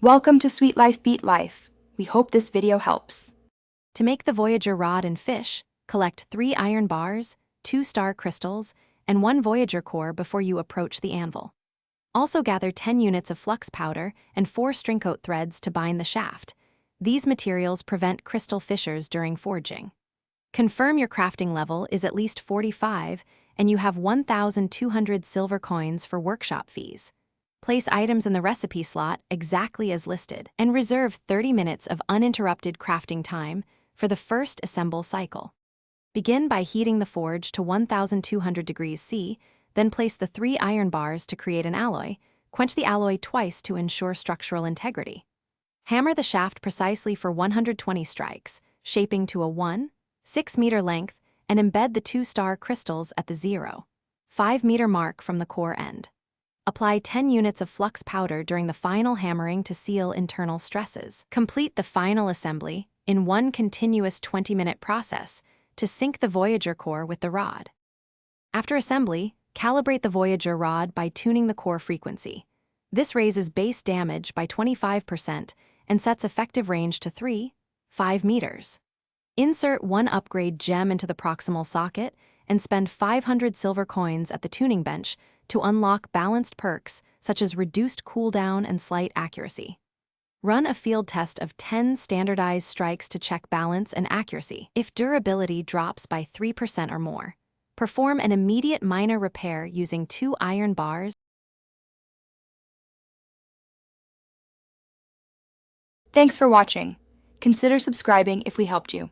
Welcome to Sweet Life Beat Life. We hope this video helps. To make the Voyager rod and fish, collect 3 iron bars, 2 star crystals, and 1 Voyager core before you approach the anvil. Also gather 10 units of flux powder and 4 string coat threads to bind the shaft. These materials prevent crystal fissures during forging. Confirm your crafting level is at least 45 and you have 1,200 silver coins for workshop fees. Place items in the recipe slot exactly as listed, and reserve 30 minutes of uninterrupted crafting time for the first assemble cycle. Begin by heating the forge to 1,200 degrees C, then place the 3 iron bars to create an alloy. Quench the alloy twice to ensure structural integrity. Hammer the shaft precisely for 120 strikes, shaping to a 1.6 meter length, and embed the 2 star crystals at the 0.5 meter mark from the core end. Apply 10 units of flux powder during the final hammering to seal internal stresses. Complete the final assembly in one continuous 20-minute process to sync the Voyager core with the rod. After assembly, calibrate the Voyager rod by tuning the core frequency. This raises base damage by 25% and sets effective range to 3.5 meters. Insert 1 upgrade gem into the proximal socket and spend 500 silver coins at the tuning bench to unlock balanced perks such as reduced cooldown and slight accuracy. Run a field test of 10 standardized strikes to check balance and accuracy. If durability drops by 3% or more, perform an immediate minor repair using 2 iron bars. Thanks for watching. Consider subscribing if we helped you.